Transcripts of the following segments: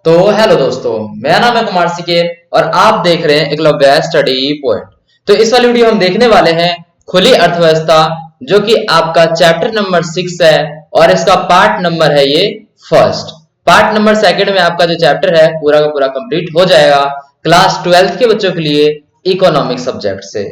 तो हेलो दोस्तों, मेरा नाम है कुमार सीके और आप देख रहे हैं एकलव्य स्टडी पॉइंट। तो इस वाली वीडियो हम देखने वाले हैं खुली अर्थव्यवस्था, जो कि आपका चैप्टर नंबर 6 है और इसका पार्ट नंबर है ये फर्स्ट। पार्ट नंबर सेकंड में आपका जो चैप्टर है पूरा का पूरा कंप्लीट हो जाएगा क्लास 12th के बच्चों के लिए इकोनॉमिक सब्जेक्ट से।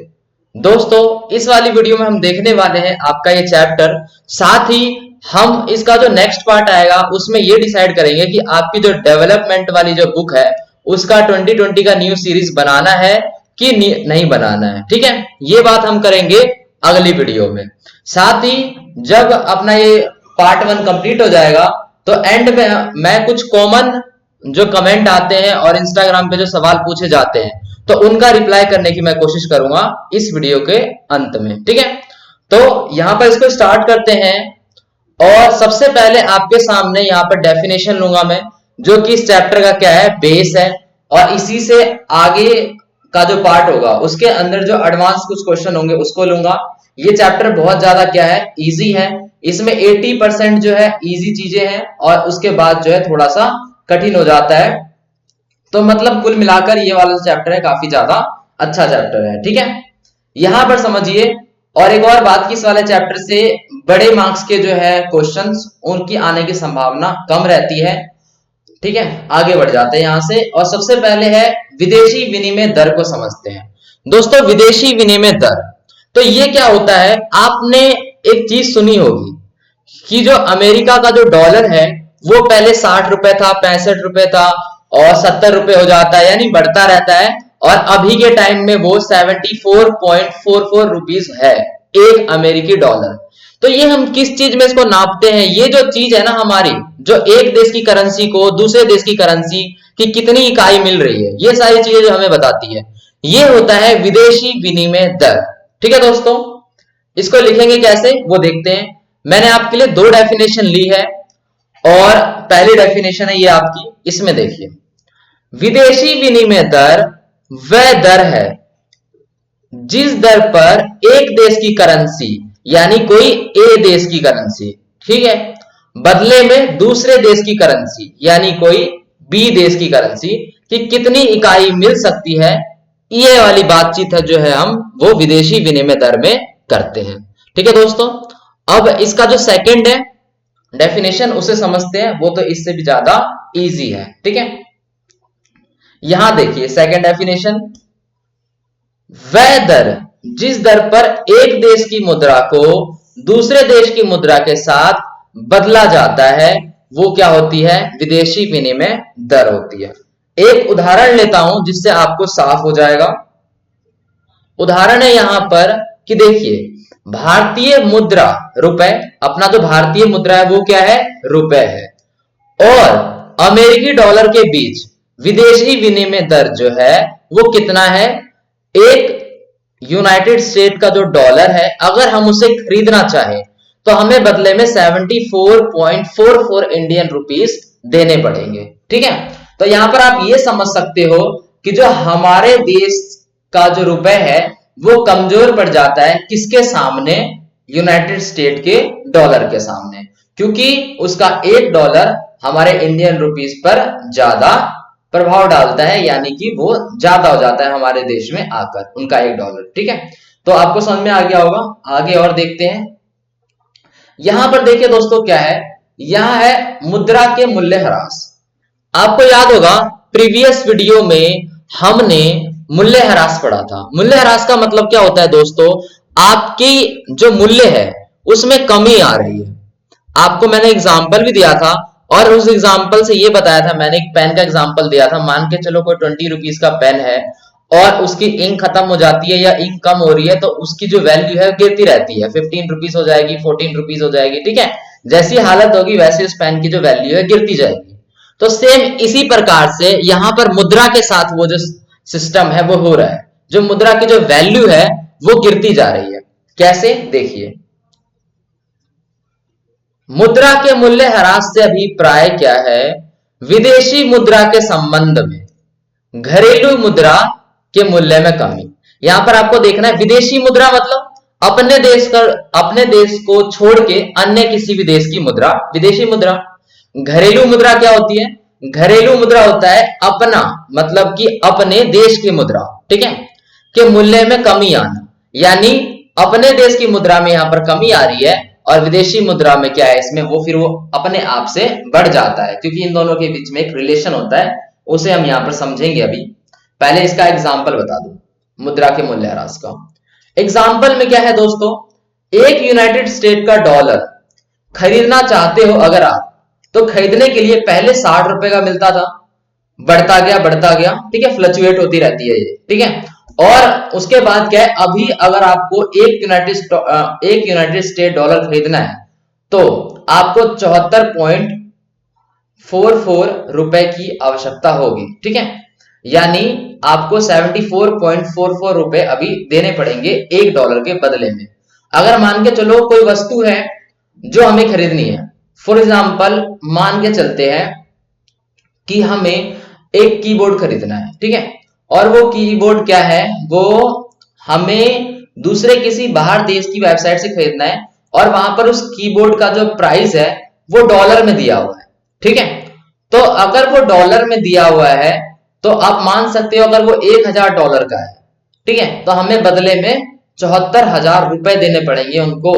दोस्तों, इस वाली वीडियो में हम देखने वाले हैं आपका ये चैप्टर, साथ ही हम इसका जो नेक्स्ट पार्ट आएगा उसमें ये डिसाइड करेंगे कि आपकी जो डेवलपमेंट वाली जो बुक है उसका 2020 का न्यू सीरीज बनाना है कि नहीं बनाना है। ठीक है, ये बात हम करेंगे अगली वीडियो में। साथ ही जब अपना ये पार्ट 1 कंप्लीट हो जाएगा तो एंड में मैं कुछ कॉमन जो कमेंट आते हैं और इंस्टाग्राम पे जो सवाल पूछे जाते हैं तो उनका रिप्लाई करने की मैं कोशिश करूंगा इस वीडियो के अंत में। ठीक है, तो यहां पर इसको स्टार्ट करते हैं और सबसे पहले आपके सामने यहाँ पर डेफिनेशन लूंगा मैं, जो कि इस चैप्टर का क्या है, बेस है। और इसी से आगे का जो पार्ट होगा उसके अंदर जो एडवांस कुछ क्वेश्चन होंगे उसको लूंगा। ये चैप्टर बहुत ज्यादा क्या है, इजी है। इसमें 80% जो है इजी चीजें हैं और उसके बाद जो है थोड़ा सा कठिन हो जाता है। तो मतलब कुल मिलाकर ये वाला चैप्टर है काफी ज्यादा अच्छा चैप्टर है। ठीक है, यहां पर समझिए। और एक और बात की, इस वाले चैप्टर से बड़े मार्क्स के जो है क्वेश्चंस उनकी आने की संभावना कम रहती है। ठीक है, आगे बढ़ जाते हैं यहां से। और सबसे पहले है विदेशी विनिमय दर को समझते हैं। दोस्तों, विदेशी विनिमय दर, तो ये क्या होता है, आपने एक चीज सुनी होगी कि जो अमेरिका का जो डॉलर है वो पहले 60 रुपए था, 65 रुपए था और 70 रुपए हो जाता है, यानी बढ़ता रहता है। और अभी के टाइम में वो 74.44 रुपीस है एक अमेरिकी डॉलर। तो ये हम किस चीज में इसको नापते हैं, ये जो चीज है ना हमारी, जो एक देश की करेंसी को दूसरे देश की करेंसी की कितनी इकाई मिल रही है, ये सारी चीजें जो हमें बताती है, ये होता है विदेशी विनिमय दर। ठीक है दोस्तों, इसको लिखेंगे कैसे वो देखते हैं। मैंने आपके लिए 2 डेफिनेशन ली है और पहली डेफिनेशन है ये आपकी, इसमें देखिए, विदेशी विनिमय दर वह दर है जिस दर पर एक देश की करेंसी, यानी कोई ए देश की करेंसी, ठीक है, बदले में दूसरे देश की करेंसी यानी कोई बी देश की करेंसी की कितनी इकाई मिल सकती है, ये वाली बातचीत है जो है हम वो विदेशी विनिमय दर में करते हैं। ठीक है दोस्तों, अब इसका जो सेकंड है डेफिनेशन उसे समझते हैं, वो तो इससे भी ज्यादा इजी है। ठीक है, यहां देखिए सेकंड डेफिनेशन, वह दर जिस दर पर एक देश की मुद्रा को दूसरे देश की मुद्रा के साथ बदला जाता है वो क्या होती है, विदेशी विनिमय दर होती है। एक उदाहरण लेता हूं जिससे आपको साफ हो जाएगा। उदाहरण है यहां पर कि देखिए, भारतीय मुद्रा रुपए, अपना जो भारतीय मुद्रा है वो क्या है, रुपए है, और अमेरिकी डॉलर के बीच विदेशी विनिमय दर जो है वो कितना है। एक यूनाइटेड स्टेट का जो डॉलर है अगर हम उसे खरीदना चाहें तो हमें बदले में 74.44 इंडियन रुपीस देने पड़ेंगे। ठीक है, तो यहां पर आप ये समझ सकते हो कि जो हमारे देश का जो रुपए है वो कमजोर पड़ जाता है किसके सामने, यूनाइटेड स्टेट के डॉलर के सामने, क्योंकि उसका $1 हमारे इंडियन रुपीस पर ज्यादा प्रभाव डालता है, यानी कि वो ज्यादा हो जाता है हमारे देश में आकर उनका $1। ठीक है, तो आपको समझ में आ गया होगा। आगे और देखते हैं। यहां पर देखिए दोस्तों क्या है, यहां है मुद्रा के मूल्य ह्रास। आपको याद होगा प्रीवियस वीडियो में हमने मूल्य ह्रास पढ़ा था। मूल्य ह्रास का मतलब क्या होता है दोस्तों, आपकी जो मूल्य है उसमें कमी आ रही है। आपको मैंने एग्जाम्पल भी दिया था और उस एग्जाम्पल से ये बताया था, मैंने एक पेन का एग्जाम्पल दिया था। मान के चलो कोई 20 रुपीस का पेन है और उसकी इंक खत्म हो जाती है या इंक कम हो रही है तो उसकी जो वैल्यू है गिरती रहती है, 15 रुपीस हो जाएगी, 14 रुपीस हो जाएगी। ठीक है, जैसी हालत होगी वैसे उस पेन की जो वैल्यू है गिरती जाएगी। तो सेम इसी प्रकार से यहां पर मुद्रा के साथ वो जो सिस्टम है वो हो रहा है, जो मुद्रा की जो वैल्यू है वो गिरती जा रही है। कैसे, देखिए, मुद्रा के मूल्य ह्रास से अभिप्राय क्या है, विदेशी मुद्रा के संबंध में घरेलू मुद्रा के मूल्य में कमी। यहां पर आपको देखना है विदेशी मुद्रा मतलब अपने देश को छोड़ के अन्य किसी भी देश की मुद्रा विदेशी मुद्रा। घरेलू मुद्रा क्या होती है, घरेलू मुद्रा होता है अपना, मतलब कि अपने देश की मुद्रा, ठीक है, के मूल्य में कमी आना, यानी अपने देश की मुद्रा में यहां पर कमी आ रही है और विदेशी मुद्रा में क्या है इसमें वो अपने आप से बढ़ जाता है, क्योंकि इन दोनों के बीच में एक रिलेशन होता है, उसे हम यहां पर समझेंगे अभी। पहले इसका एग्जाम्पल बता दो मुद्रा के मूल्यह्रास का। एग्जाम्पल में क्या है दोस्तों, एक यूनाइटेड स्टेट का डॉलर खरीदना चाहते हो अगर आप, तो खरीदने के लिए पहले 60 रुपए का मिलता था, बढ़ता गया, ठीक है, फ्लक्चुएट होती रहती है ये, ठीक है। और उसके बाद क्या है, अभी अगर आपको एक यूनाइटेड स्टेट डॉलर खरीदना है तो आपको 74.44 रुपए की आवश्यकता होगी, ठीक है, यानी आपको 74.44 रुपए अभी देने पड़ेंगे एक डॉलर के बदले में। अगर मान के चलो कोई वस्तु है जो हमें खरीदनी है, फॉर एग्जाम्पल मान के चलते हैं कि हमें एक कीबोर्ड खरीदना है, ठीक है, और वो कीबोर्ड क्या है, वो हमें दूसरे किसी बाहर देश की वेबसाइट से खरीदना है और वहां पर उस कीबोर्ड का जो प्राइस है वो डॉलर में दिया हुआ है, ठीक है। तो अगर वो डॉलर में दिया हुआ है तो आप मान सकते हो अगर वो 1000 डॉलर का है, ठीक है, तो हमें बदले में 74,000 रुपए देने पड़ेंगे उनको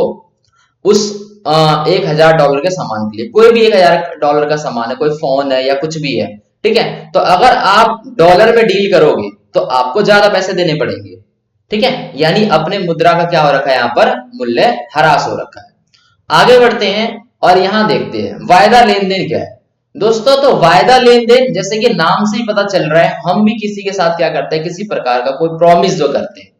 उस 1000 डॉलर के सामान के लिए। कोई भी 1000 डॉलर का सामान है, कोई फोन है या कुछ भी है, ठीक है, तो अगर आप डॉलर में डील करोगे तो आपको ज्यादा पैसे देने पड़ेंगे, ठीक है, यानी अपने मुद्रा का क्या हो रखा है, यहाँ पर मूल्य ह्रास हो रखा है। आगे बढ़ते हैं और यहां देखते हैं वायदा लेन देन क्या है दोस्तों। तो वायदा लेन देन जैसे कि नाम से ही पता चल रहा है, हम भी किसी के साथ क्या करते हैं, किसी प्रकार का कोई प्रॉमिस जो करते हैं,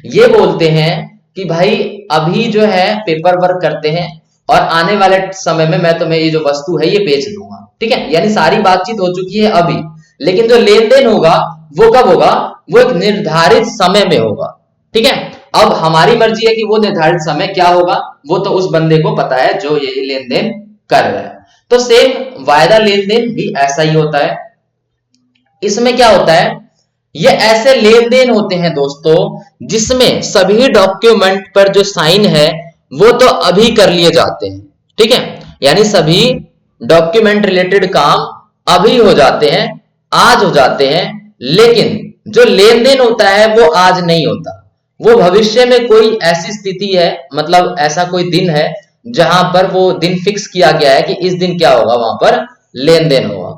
ये बोलते हैं कि भाई अभी जो है पेपर वर्क करते हैं और आने वाले समय में मैं तुम्हें ये जो वस्तु है ये बेच दूंगा, ठीक है, यानी सारी बातचीत हो चुकी है अभी, लेकिन जो लेन देन होगा वो कब होगा, वो एक निर्धारित समय में होगा, ठीक है। अब हमारी मर्जी है कि वो निर्धारित समय क्या होगा, वो तो उस बंदे को पता है जो ये लेन देन कर रहा है। तो सेम वायदा लेन देन भी ऐसा ही होता है। इसमें क्या होता है, ये ऐसे लेन देन होते हैं दोस्तों जिसमें सभी डॉक्यूमेंट पर जो साइन है वो तो अभी कर लिए जाते हैं, ठीक है, यानी सभी डॉक्यूमेंट रिलेटेड काम अभी हो जाते हैं, आज हो जाते हैं, लेकिन जो लेन देन होता है वो आज नहीं होता, वो भविष्य में कोई ऐसी स्थिति है, मतलब ऐसा कोई दिन है जहां पर वो दिन फिक्स किया गया है कि इस दिन क्या होगा, वहां पर लेन देन होगा।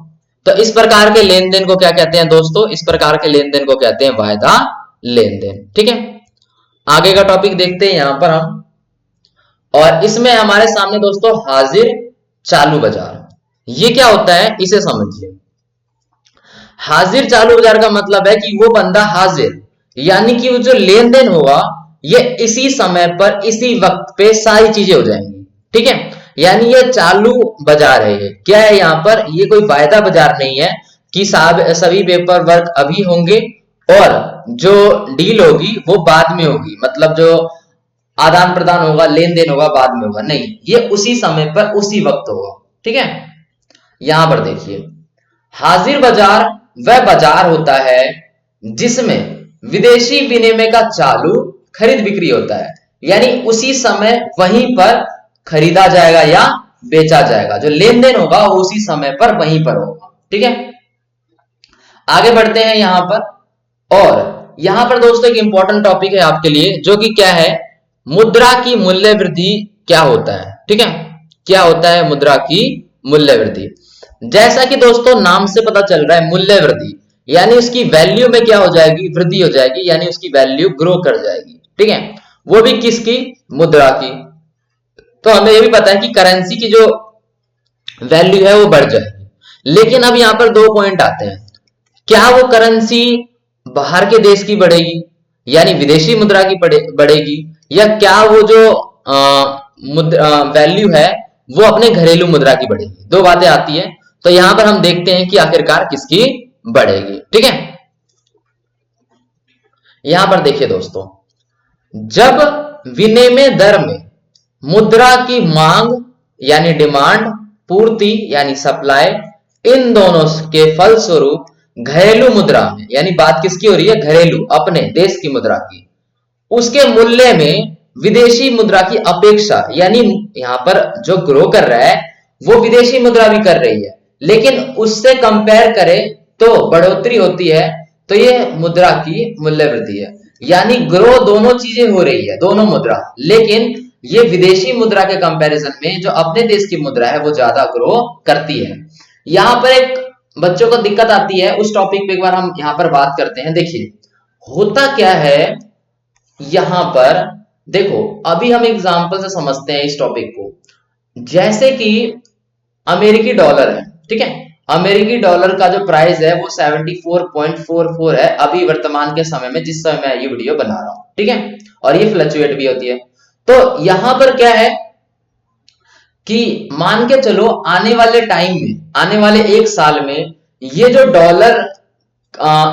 तो इस प्रकार के लेन देन को क्या कहते हैं दोस्तों, इस प्रकार के लेन देन को कहते हैं वायदा लेन देन, ठीक है। आगे का टॉपिक देखते हैं यहां पर हम, और इसमें हमारे सामने दोस्तों हाजिर चालू बाजार, ये क्या होता है इसे समझिए। हाजिर चालू बाजार का मतलब है कि वो बंदा हाजिर, यानी कि वो जो लेन देन होगा ये इसी समय पर इसी वक्त पे सारी चीजें हो जाएंगी, ठीक है, यानी ये चालू बाजार है। ये क्या है, यहाँ पर ये कोई वायदा बाजार नहीं है कि सभी पेपर वर्क अभी होंगे और जो डील होगी वो बाद में होगी, मतलब जो आदान प्रदान होगा, लेन देन होगा बाद में होगा, नहीं, ये उसी समय पर उसी वक्त होगा, ठीक है। यहां पर देखिए हाजिर बाजार वह बाजार होता है जिसमें विदेशी विनिमय का चालू खरीद बिक्री होता है, यानी उसी समय वहीं पर खरीदा जाएगा या बेचा जाएगा, जो लेन देन होगा वो उसी समय पर वहीं पर होगा, ठीक है। आगे बढ़ते हैं यहां पर, और यहां पर दोस्तों एक इंपॉर्टेंट टॉपिक है आपके लिए, जो कि क्या है, मुद्रा की मूल्य वृद्धि क्या होता है, ठीक है, क्या होता है मुद्रा की मूल्य वृद्धि। जैसा कि दोस्तों नाम से पता चल रहा है मूल्य वृद्धि, यानी उसकी वैल्यू में क्या हो जाएगी, वृद्धि हो जाएगी, यानी उसकी वैल्यू ग्रो कर जाएगी, ठीक है, वो भी किसकी, मुद्रा की। तो हमें ये भी पता है कि करेंसी की जो वैल्यू है वो बढ़ जाएगी, लेकिन अब यहां पर दो पॉइंट आते हैं, क्या वो करेंसी बाहर के देश की बढ़ेगी यानी विदेशी मुद्रा की बढ़ेगी, या क्या वो जो वैल्यू है वो अपने घरेलू मुद्रा की बढ़ेगी, दो बातें आती है। तो यहां पर हम देखते हैं कि आखिरकार किसकी बढ़ेगी, ठीक है। यहां पर देखिए दोस्तों, जब विनिमय दर में मुद्रा की मांग यानी डिमांड, पूर्ति यानी सप्लाई, इन दोनों के फलस्वरूप घरेलू मुद्रा में, यानी बात किसकी हो रही है, घरेलू अपने देश की मुद्रा की, उसके मूल्य में विदेशी मुद्रा की अपेक्षा, यानी यहां पर जो ग्रो कर रहा है वो विदेशी मुद्रा भी कर रही है, लेकिन उससे कंपेयर करें तो बढ़ोतरी होती है, तो ये मुद्रा की मूल्य वृद्धि है। यानी ग्रो दोनों चीजें हो रही है, दोनों मुद्रा, लेकिन ये विदेशी मुद्रा के कंपैरिजन में जो अपने देश की मुद्रा है वो ज्यादा ग्रो करती है। यहाँ पर एक बच्चों को दिक्कत आती है, उस टॉपिक पे एक बार हम यहाँ पर बात करते हैं। देखिए होता क्या है यहाँ पर, देखो अभी हम एग्जाम्पल से समझते हैं इस टॉपिक को। जैसे कि अमेरिकी डॉलर है, ठीक है, अमेरिकी डॉलर का जो प्राइस है वो 74.44 है अभी वर्तमान के समय में, जिस समय मैं ये वीडियो बना रहा हूं, ठीक है, और ये फ्लक्चुएट भी होती है। तो यहां पर क्या है कि मान के चलो आने वाले टाइम में, आने वाले एक साल में ये जो डॉलर,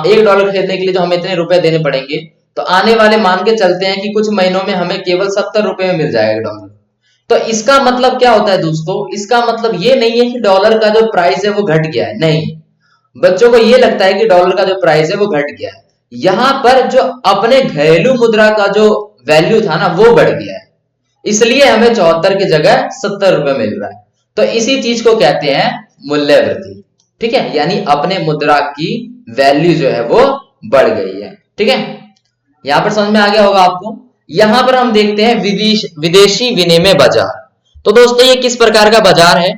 एक डॉलर खरीदने के लिए जो हमें इतने रुपए देने पड़ेंगे, तो आने वाले मान के चलते हैं कि कुछ महीनों में हमें केवल 70 रुपए में मिल जाएगा डॉलर। तो इसका मतलब क्या होता है दोस्तों, इसका मतलब ये नहीं है कि डॉलर का जो प्राइस है वो घट गया है, नहीं। बच्चों को ये लगता है कि डॉलर का जो प्राइस है वो घट गया है, यहां पर जो अपने घरेलू मुद्रा का जो वैल्यू था ना वो बढ़ गया है, इसलिए हमें 74 की जगह 70 रुपए मिल रहा है। तो इसी चीज को कहते हैं मूल्य वृद्धि, ठीक है, यानी अपने मुद्रा की वैल्यू जो है वो बढ़ गई है, ठीक है। यहां पर समझ में आ गया होगा आपको। यहां पर हम देखते हैं विदेशी विनिमय बाजार। तो दोस्तों ये किस प्रकार का बाजार है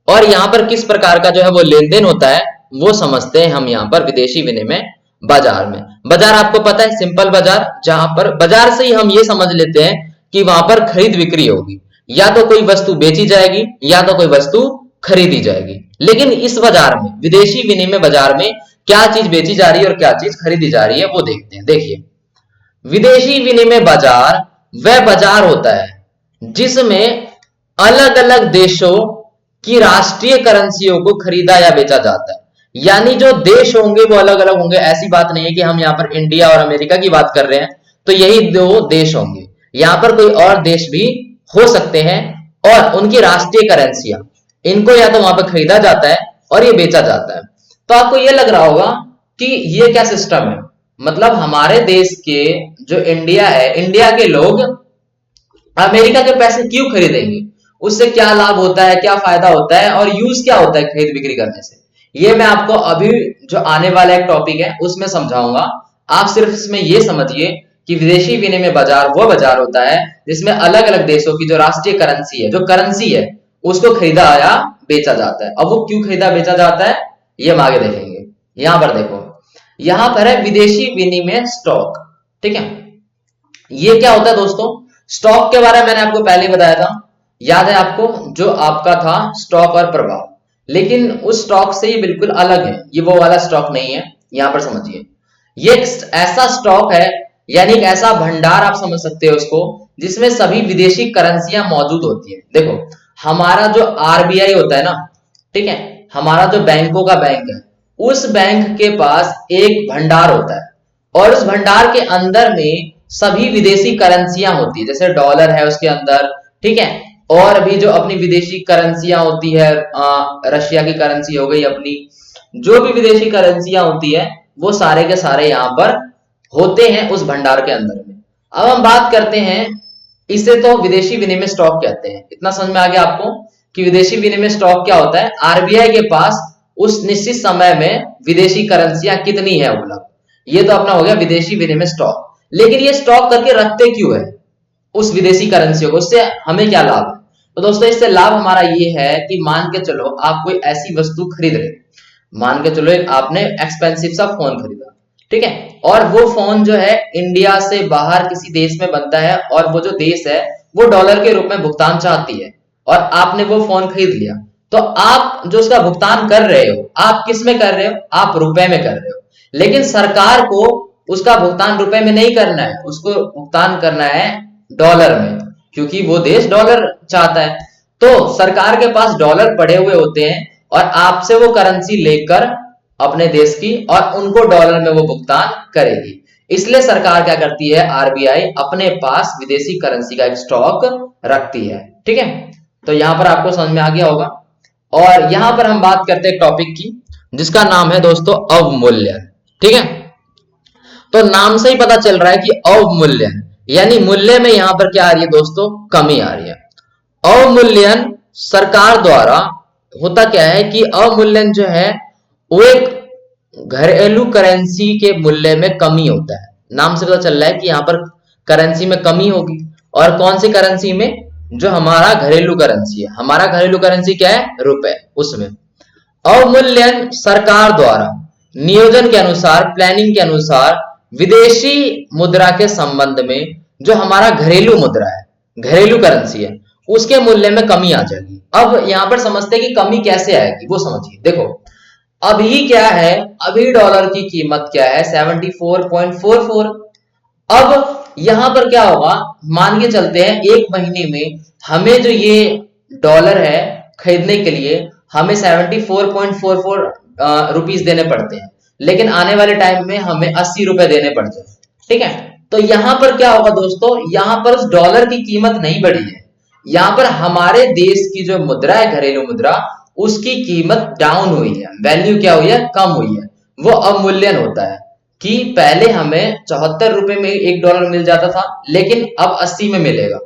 और यहाँ पर किस प्रकार का जो है वो लेन देन होता है वो समझते हैं हम यहाँ पर विदेशी विनिमय बाजार में। बाजार आपको पता है, सिंपल बाजार, जहां पर बाजार से ही हम ये समझ लेते हैं कि वहां पर खरीद बिक्री होगी, या तो कोई वस्तु बेची जाएगी या तो कोई वस्तु खरीदी जाएगी। लेकिन इस बाजार में, विदेशी विनिमय बाजार में, क्या चीज बेची जा रही है और क्या चीज खरीदी जा रही है वो देखते हैं। देखिए विदेशी विनिमय बाजार वह बाजार होता है जिसमें अलग अलग देशों की राष्ट्रीय करेंसियों को खरीदा या बेचा जाता है। यानी जो देश होंगे वो अलग अलग होंगे, ऐसी बात नहीं है कि हम यहाँ पर इंडिया और अमेरिका की बात कर रहे हैं तो यही दो देश होंगे, यहाँ पर कोई और देश भी हो सकते हैं, और उनकी राष्ट्रीय करेंसियां, इनको या तो वहां पर खरीदा जाता है और ये बेचा जाता है। तो आपको ये लग रहा होगा कि ये क्या सिस्टम है, मतलब हमारे देश के जो इंडिया है, इंडिया के लोग अमेरिका के पैसे क्यों खरीदेंगे, उससे क्या लाभ होता है, क्या फायदा होता है और यूज क्या होता है खरीद बिक्री करने से, ये मैं आपको अभी जो आने वाला एक टॉपिक है उसमें समझाऊंगा। आप सिर्फ इसमें ये समझिए कि विदेशी विनिमय बाजार वो बाजार होता है जिसमें अलग अलग देशों की जो राष्ट्रीय करेंसी है, जो करेंसी है, उसको खरीदा या बेचा जाता है। अब वो क्यों खरीदा बेचा जाता है ये हम आगे देखेंगे। यहां पर देखो, यहां पर है विदेशी विनिमय स्टॉक, ठीक है। ये क्या होता है दोस्तों, स्टॉक के बारे में मैंने आपको पहले बताया था, याद है आपको, जो आपका था स्टॉक और प्रभाव, लेकिन उस स्टॉक से ये बिल्कुल अलग है, ये वो वाला स्टॉक नहीं है। यहां पर समझिए, ये एक ऐसा स्टॉक है, यानी एक ऐसा भंडार आप समझ सकते हो उसको, जिसमें सभी विदेशी करेंसियां मौजूद होती है। देखो हमारा जो आरबीआई होता है ना, ठीक है, हमारा जो बैंकों का बैंक है, उस बैंक के पास एक भंडार होता है और उस भंडार के अंदर में सभी विदेशी करेंसियां होती है, जैसे डॉलर है उसके अंदर, ठीक है, और भी जो अपनी विदेशी करेंसियां होती है, रशिया की करेंसी हो गई अपनी, जो भी विदेशी करेंसियां होती है वो सारे के सारे यहाँ पर होते हैं उस भंडार के अंदर में। अब हम बात करते हैं, इसे तो विदेशी विनिमय स्टॉक कहते हैं। इतना समझ में आ गया आपको कि विदेशी विनिमय स्टॉक क्या होता है, आरबीआई के पास उस निश्चित समय में विदेशी करेंसियां कितनी है उपलब्ध, ये तो अपना हो गया विदेशी विनिमय स्टॉक। लेकिन ये स्टॉक करके रखते क्यों है उस विदेशी करेंसियों को, उससे हमें क्या लाभ है? तो दोस्तों इससे लाभ हमारा ये है कि मान के चलो आप कोई ऐसी वस्तु खरीद रहे, मान के चलो आपने एक्सपेंसिव सा फोन खरीदा, ठीक है, और वो फोन जो है इंडिया से बाहर किसी देश में बनता है और वो जो देश है वो डॉलर के रूप में भुगतान चाहती है, और आपने वो फोन खरीद लिया, तो आप जो उसका भुगतान कर रहे हो, आप किस में कर रहे हो, आप रुपए में कर रहे हो। लेकिन सरकार को उसका भुगतान रुपए में नहीं करना है, उसको भुगतान करना है डॉलर में, क्योंकि वो देश डॉलर चाहता है। तो सरकार के पास डॉलर पड़े हुए होते हैं और आपसे वो करेंसी लेकर अपने देश की, और उनको डॉलर में वो भुगतान करेगी। इसलिए सरकार क्या करती है, आरबीआई अपने पास विदेशी करेंसी का एक स्टॉक रखती है, ठीक है। तो यहां पर आपको समझ में आ गया होगा। और यहां पर हम बात करते हैं टॉपिक की, जिसका नाम है दोस्तों अवमूल्यन, ठीक है। तो नाम से ही पता चल रहा है कि अवमूल्यन, यानी मूल्य में यहां पर क्या आ रही है दोस्तों, कमी आ रही है। अवमूल्यन सरकार द्वारा होता क्या है कि अवमूल्यन जो है वो एक घरेलू करेंसी के मूल्य में कमी होता है। नाम से पता चल रहा है कि यहाँ पर करेंसी में कमी होगी। और कौन सी करेंसी में? जो हमारा घरेलू करेंसी है। हमारा घरेलू करेंसी क्या है? रुपए। उसमें अवमूल्यन सरकार द्वारा नियोजन के अनुसार, प्लानिंग के अनुसार विदेशी मुद्रा के संबंध में जो हमारा घरेलू मुद्रा है, घरेलू करेंसी है, उसके मूल्य में कमी आ जाएगी। अब यहां पर समझते हैं कि कमी कैसे आएगी, वो समझिए। देखो अभी क्या है, अभी डॉलर की कीमत क्या है? 74.44। अब यहां पर क्या होगा, मान के चलते हैं एक महीने में हमें जो ये डॉलर है खरीदने के लिए हमें 74.44 रुपीस देने पड़ते हैं, लेकिन आने वाले टाइम में हमें 80 रुपए देने पड़ते हैं। ठीक है, तो यहां पर क्या होगा दोस्तों, यहां पर उस डॉलर की कीमत नहीं बढ़ी है, यहां पर हमारे देश की जो मुद्रा है, घरेलू मुद्रा, उसकी कीमत डाउन हुई है, वैल्यू क्या हुई है? कम हुई है। वो अवमूल्यन होता है कि पहले हमें 74 रुपए में एक डॉलर मिल जाता था, लेकिन अब 80 में मिलेगा।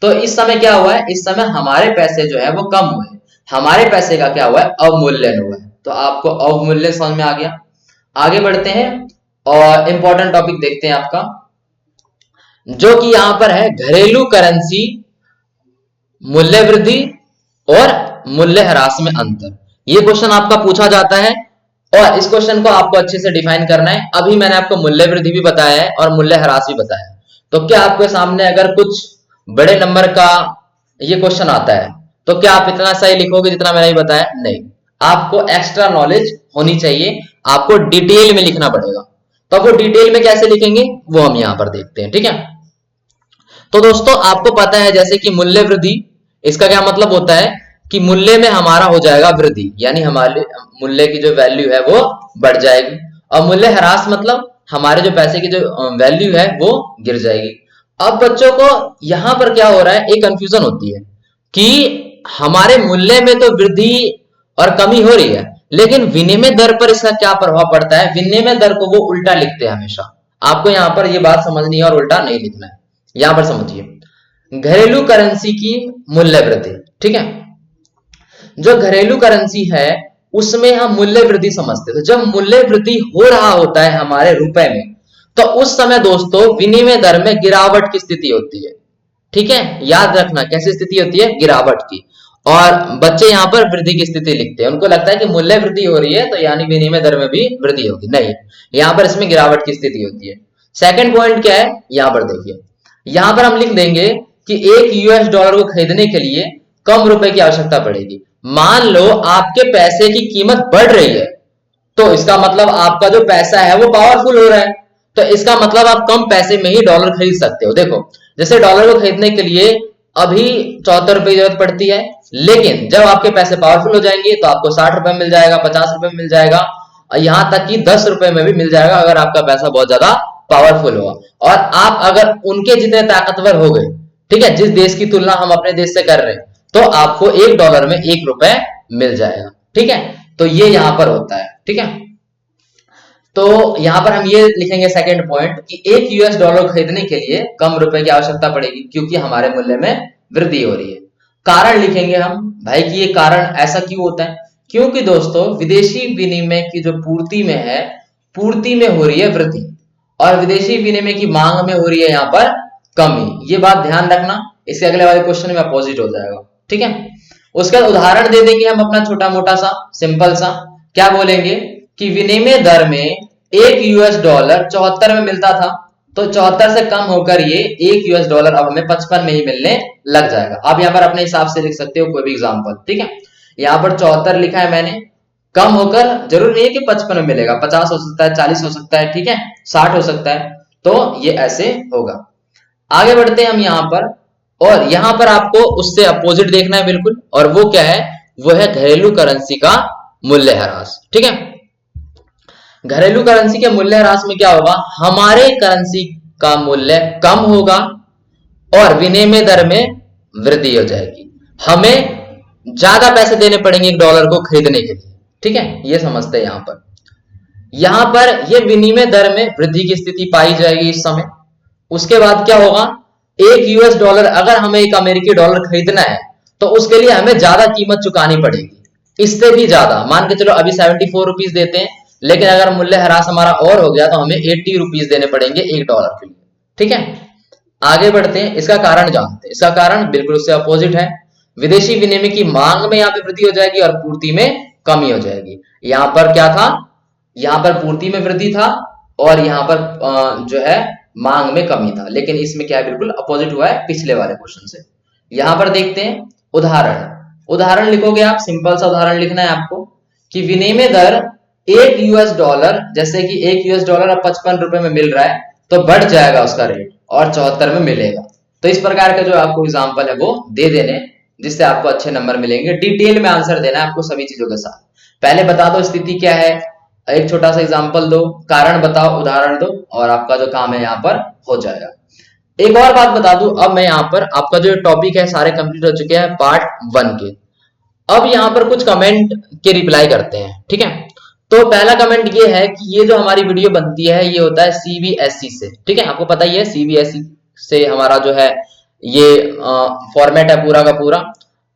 तो इस समय क्या हुआ है? इस समय हमारे पैसे जो है वो कम हुए हैं, हमारे पैसे का क्या हुआ है? अवमूल्यन हुआ है। तो आपको अवमूल्यन समझ में आ गया। आगे बढ़ते हैं और इंपॉर्टेंट टॉपिक देखते हैं आपका, जो कि यहां पर है घरेलू करेंसी मूल्य वृद्धि और मूल्य ह्रास में अंतर। ये क्वेश्चन आपका पूछा जाता है और इस क्वेश्चन को आपको अच्छे से डिफाइन करना है। अभी मैंने आपको मूल्य वृद्धि भी बताया है और मूल्य ह्रास भी बताया है। तो क्या आपके सामने अगर कुछ बड़े नंबर का ये क्वेश्चन आता है तो क्या आप इतना सही लिखोगे जितना मैंने बताया? नहीं, आपको एक्स्ट्रा नॉलेज होनी चाहिए, आपको डिटेल में लिखना पड़ेगा। तो वो डिटेल में कैसे लिखेंगे वो हम यहां पर देखते हैं। ठीक है, तो दोस्तों आपको पता है जैसे कि मूल्य वृद्धि, इसका क्या मतलब होता है कि मूल्य में हमारा हो जाएगा वृद्धि, यानी हमारे मूल्य की जो वैल्यू है वो बढ़ जाएगी। और मूल्य ह्रास मतलब हमारे जो पैसे की जो वैल्यू है वो गिर जाएगी। अब बच्चों को यहां पर क्या हो रहा है, एक कंफ्यूजन होती है कि हमारे मूल्य में तो वृद्धि और कमी हो रही है, लेकिन विनिमय दर पर इसका क्या प्रभाव पड़ता है? विनिमय दर को वो उल्टा लिखते हैं हमेशा। आपको यहां पर ये बात समझनी है और उल्टा नहीं लिखना है। यहां पर समझिए, घरेलू करेंसी की मूल्य वृद्धि। ठीक है, जो घरेलू करेंसी है उसमें हम मूल्य वृद्धि समझते हैं। तो जब मूल्य वृद्धि हो रहा होता है हमारे रुपए में, तो उस समय दोस्तों विनिमय दर में गिरावट की स्थिति होती है। ठीक है, याद रखना कैसी स्थिति होती है? गिरावट की। और बच्चे यहां पर वृद्धि की स्थिति लिखते हैं, उनको लगता है कि मूल्य वृद्धि हो रही है तो यानी विनिमय दर में भी वृद्धि होगी। नहीं, यहां पर इसमें गिरावट की स्थिति होती है। सेकंड पॉइंट क्या है, यहां पर देखिए, यहां पर हम लिख देंगे कि एक यूएस डॉलर को खरीदने के लिए कम रुपए की आवश्यकता पड़ेगी। मान लो आपके पैसे की कीमत बढ़ रही है, तो इसका मतलब आपका जो पैसा है वो पावरफुल हो रहा है, तो इसका मतलब आप कम पैसे में ही डॉलर खरीद सकते हो। देखो जैसे डॉलर को खरीदने के लिए अभी 74 रुपए की जरूरत पड़ती है, लेकिन जब आपके पैसे पावरफुल हो जाएंगे तो आपको 60 रुपए मिल जाएगा, 50 रुपए मिल जाएगा, यहां तक कि 10 रुपए में भी मिल जाएगा अगर आपका पैसा बहुत ज्यादा पावरफुल हुआ। और आप अगर उनके जितने ताकतवर हो गए, ठीक है, जिस देश की तुलना हम अपने देश से कर रहे हैं, तो आपको एक डॉलर में 1 रुपए मिल जाएगा। ठीक है, तो ये यहां पर होता है। ठीक है, तो यहां पर हम ये लिखेंगे सेकंड पॉइंट कि एक यूएस डॉलर खरीदने के लिए कम रुपए की आवश्यकता पड़ेगी क्योंकि हमारे मूल्य में वृद्धि हो रही है। कारण लिखेंगे हम भाई कि ये कारण ऐसा क्यों होता है, क्योंकि दोस्तों विदेशी विनिमय की जो पूर्ति में है, पूर्ति में हो रही है वृद्धि और विदेशी विनिमय की मांग में हो रही है यहाँ पर कमी। ये बात ध्यान रखना, इसके अगले वाले क्वेश्चन में अपोजिट हो जाएगा। ठीक है, उसका उदाहरण दे देंगे हम अपना छोटा मोटा सा सिंपल सा। क्या बोलेंगे कि विनिमय दर में एक यूएस डॉलर 74 में मिलता था, तो 74 से कम होकर ये एक यूएस डॉलर अब हमें 55 में ही मिलने लग जाएगा। आप यहाँ पर अपने हिसाब से लिख सकते हो कोई भी एग्जाम्पल। ठीक है, यहाँ पर 74 लिखा है मैंने, कम होकर जरूर नहीं है कि 55 में मिलेगा, 50 हो सकता है, 40 हो सकता है, ठीक है, 60 हो सकता है, तो ये ऐसे होगा। आगे बढ़ते हैं हम यहाँ पर, और यहां पर आपको उससे अपोजिट देखना है बिल्कुल, और वो क्या है? वो है घरेलू करेंसी का मूल्य ह्रास। ठीक है, घरेलू करेंसी के मूल्य ह्रास में क्या होगा? हमारे करेंसी का मूल्य कम होगा और विनिमय दर में वृद्धि हो जाएगी। हमें ज्यादा पैसे देने पड़ेंगे एक डॉलर को खरीदने के लिए। ठीक है, ये समझते हैं यहां पर ये विनिमय दर में वृद्धि की स्थिति पाई जाएगी इस समय। उसके बाद क्या होगा? एक यूएस डॉलर, अगर हमें एक अमेरिकी डॉलर खरीदना है तो उसके लिए हमें ज्यादा कीमत चुकानी पड़ेगी। इससे भी ज्यादा मान के चलो अभी 74 रुपीज देते हैं, लेकिन अगर मूल्य ह्रास हमारा और हो गया तो हमें 80 रुपीज देने पड़ेंगे $1 के लिए। ठीक है, आगे बढ़ते हैं, इसका कारण जानते हैं। इसका कारण बिल्कुल उससे अपोजिट है। विदेशी विनिमय की मांग में यहाँ पे वृद्धि हो जाएगी और पूर्ति में कमी हो जाएगी। यहाँ पर क्या था, यहाँ पर पूर्ति में वृद्धि था और यहाँ पर जो है मांग में कमी था, लेकिन इसमें क्या है, बिल्कुल अपोजिट हुआ है पिछले वाले क्वेश्चन से। यहाँ पर देखते हैं उदाहरण। उदाहरण लिखोगे आप, सिंपल सा उदाहरण लिखना है आपको कि विनिमय दर $1, जैसे कि $1 अब 55 रुपए में मिल रहा है तो बढ़ जाएगा उसका रेट और 74 में मिलेगा। तो इस प्रकार का जो आपको एग्जाम्पल है वो दे देने, जिससे आपको अच्छे नंबर मिलेंगे। डिटेल में आंसर देना है आपको सभी चीजों के साथ। पहले बता दो स्थिति क्या है, एक छोटा सा एग्जाम्पल दो, कारण बताओ, उदाहरण दो, और आपका जो काम है यहाँ पर हो जाएगा। एक और बात बता दूं, अब मैं यहाँ पर आपका जो टॉपिक है सारे कंप्लीट हो चुके हैं पार्ट 1 के। अब यहाँ पर कुछ कमेंट के रिप्लाई करते हैं। ठीक है, तो पहला कमेंट ये है कि ये जो हमारी वीडियो बनती है ये होता है सीबीएसई से। ठीक है, आपको पता ही है सीबीएसई से हमारा जो है ये फॉर्मेट है पूरा का पूरा।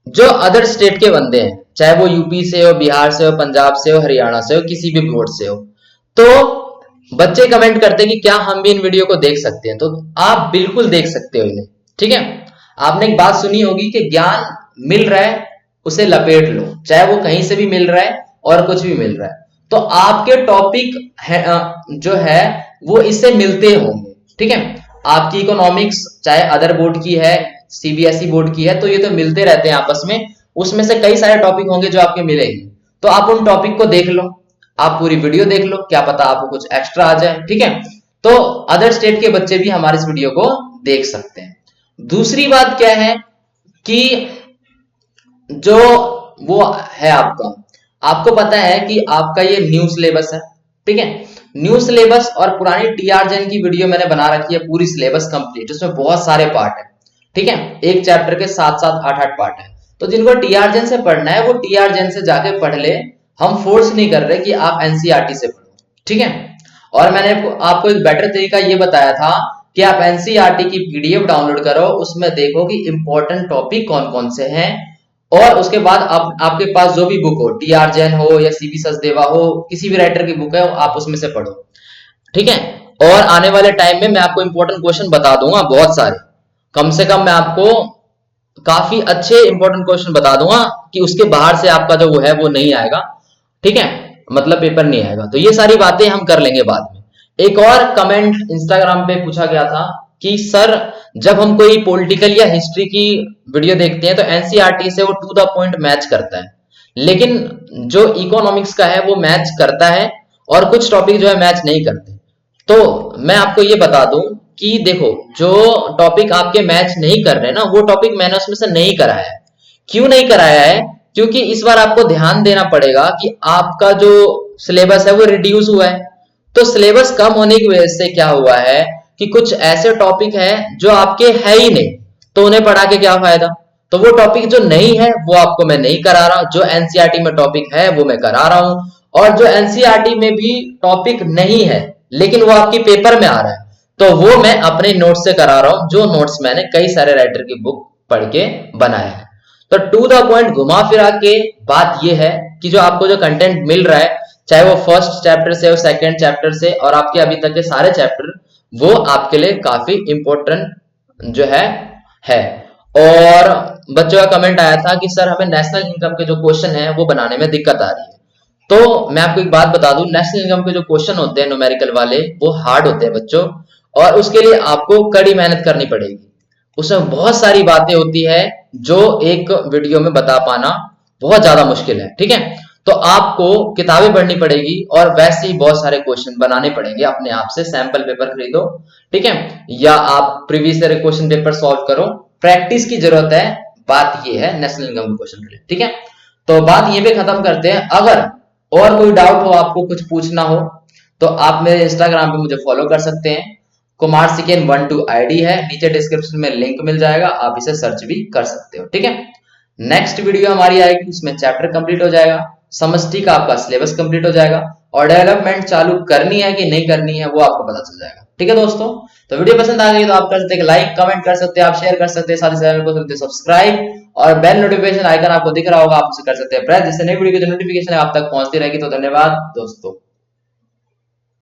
जो अदर स्टेट के बंदे हैं, चाहे वो यूपी से हो, बिहार से हो, पंजाब से हो, हरियाणा से हो, किसी भी बोर्ड से हो, तो बच्चे कमेंट करते हैं कि क्या हम भी इन वीडियो को देख सकते हैं। तो आप बिल्कुल देख सकते हो इन्हें। ठीक है, आपने एक बात सुनी होगी कि ज्ञान मिल रहा है उसे लपेट लो, चाहे वो कहीं से भी मिल रहा है और कुछ भी मिल रहा है, तो आपके टॉपिक है, जो है वो इससे मिलते होंगे। ठीक है, आपकी इकोनॉमिक्स चाहे अदर बोर्ड की है, सीबीएसई बोर्ड की है, तो ये तो मिलते रहते हैं आपस में। उसमें से कई सारे टॉपिक होंगे जो आपके मिलेंगे, तो आप उन टॉपिक को देख लो, आप पूरी वीडियो देख लो, क्या पता आपको कुछ एक्स्ट्रा आ जाए। ठीक है, तो अदर स्टेट के बच्चे भी हमारे इस वीडियो को देख सकते हैं। दूसरी बात क्या है कि जो वो है आपका, आपको पता है कि आपका ये न्यू सिलेबस है। ठीक है, न्यू सिलेबस और पुरानी टीआरजेन की वीडियो मैंने बना रखी है, पूरी सिलेबस कंप्लीट, उसमें बहुत सारे पार्ट है। ठीक है, एक चैप्टर के 7-7 8-8 पार्ट है। तो जिनको टीआरजेन से पढ़ना है वो टीआरजेन से जाके पढ़ ले, हम फोर्स नहीं कर रहे कि आप एनसीईआरटी से पढ़ो। ठीक है, और मैंने आपको एक बेटर तरीका ये बताया था कि आप एनसीईआरटी की पीडीएफ डाउनलोड करो, उसमें देखो कि इंपॉर्टेंट टॉपिक कौन कौन से हैं, और उसके बाद आपके पास जो भी बुक हो, टीआर जैन हो या सीबी सचदेवा हो, किसी भी राइटर की बुक है आप उसमें से पढ़ो। ठीक है, और आने वाले टाइम में मैं आपको इंपॉर्टेंट क्वेश्चन बता दूंगा बहुत सारे, कम से कम मैं आपको काफी अच्छे इंपॉर्टेंट क्वेश्चन बता दूंगा कि उसके बाहर से आपका जो वो है वो नहीं आएगा। ठीक है, मतलब पेपर नहीं आएगा। तो ये सारी बातें हम कर लेंगे बाद में। एक और कमेंट इंस्टाग्राम पे पूछा गया था कि सर जब हम कोई पॉलिटिकल या हिस्ट्री की वीडियो देखते हैं तो एनसीईआरटी से वो टू द पॉइंट मैच करता है, लेकिन जो इकोनॉमिक्स का है वो मैच करता है और कुछ टॉपिक जो है मैच नहीं करते। तो मैं आपको ये बता दूं कि देखो, जो टॉपिक आपके मैच नहीं कर रहे ना, वो टॉपिक मैंने उसमें से नहीं कराया है। क्यों नहीं कराया है? क्योंकि इस बार आपको ध्यान देना पड़ेगा कि आपका जो सिलेबस है वो रिड्यूस हुआ है। तो सिलेबस कम होने की वजह से क्या हुआ है कि कुछ ऐसे टॉपिक है जो आपके है ही नहीं, तो उन्हें पढ़ा के क्या फायदा। तो वो टॉपिक जो नहीं है वो आपको मैं नहीं करा रहा, जो एनसीईआरटी में टॉपिक है वो मैं करा रहा हूं, और जो एनसीईआरटी में भी टॉपिक नहीं है लेकिन वो आपके पेपर में आ रहा है, तो वो मैं अपने नोट्स से करा रहा हूं, जो नोट्स मैंने कई सारे राइटर की बुक पढ़ के बनाया है। तो टू द पॉइंट घुमा फिरा के बात ये है कि जो आपको जो कंटेंट मिल रहा है, चाहे वो फर्स्ट चैप्टर से हो, सेकंड चैप्टर से, और आपके अभी तक के सारे चैप्टर, वो आपके लिए काफी इंपॉर्टेंट जो है। और बच्चों का कमेंट आया था कि सर हमें नेशनल इनकम के जो क्वेश्चन है वो बनाने में दिक्कत आ रही है। तो मैं आपको एक बात बता दूं, नेशनल इनकम के जो क्वेश्चन होते हैं न्यूमेरिकल वाले, वो हार्ड होते हैं बच्चों, और उसके लिए आपको कड़ी मेहनत करनी पड़ेगी। उसमें बहुत सारी बातें होती है जो एक वीडियो में बता पाना बहुत ज्यादा मुश्किल है। ठीक है, तो आपको किताबें पढ़नी पड़ेगी और वैसे ही बहुत सारे क्वेश्चन बनाने पड़ेंगे अपने आप से। सैंपल पेपर खरीदो, ठीक है, या आप previous year question paper solve करो, प्रैक्टिस की जरूरत है। बात ये है नेशनल इनकम क्वेश्चन के लिए। ठीक है, तो बात ये पे खत्म करते हैं। अगर और कोई डाउट हो, आपको कुछ पूछना हो, तो आप मेरे इंस्टाग्राम पे मुझे फॉलो कर सकते हैं। कुमार सिकेन 12 आईडी है, नीचे डिस्क्रिप्शन में लिंक मिल जाएगा, आप इसे सर्च भी कर सकते हो। ठीक है, नेक्स्ट वीडियो हमारी आएगी, उसमें चैप्टर कंप्लीट हो जाएगा, समष्टि का आपका सिलेबस कंप्लीट हो जाएगा, और डेवलपमेंट चालू करनी है कि नहीं करनी है वो आपको पता चल जाएगा। ठीक है दोस्तों, तो वीडियो पसंद आ गई तो आप कर सकते हैं लाइक, कमेंट कर सकते हैं, आप शेयर कर सकते हैं, साथ ही चैनल को सकते हैं सब्सक्राइब, और बेल नोटिफिकेशन आइकन आपको दिख रहा होगा, आप उसे कर सकते हैं प्रेस, जिससे नई वीडियो की जो नोटिफिकेशन है आप तक पहुंचती रहेगी। तो धन्यवाद दोस्तों।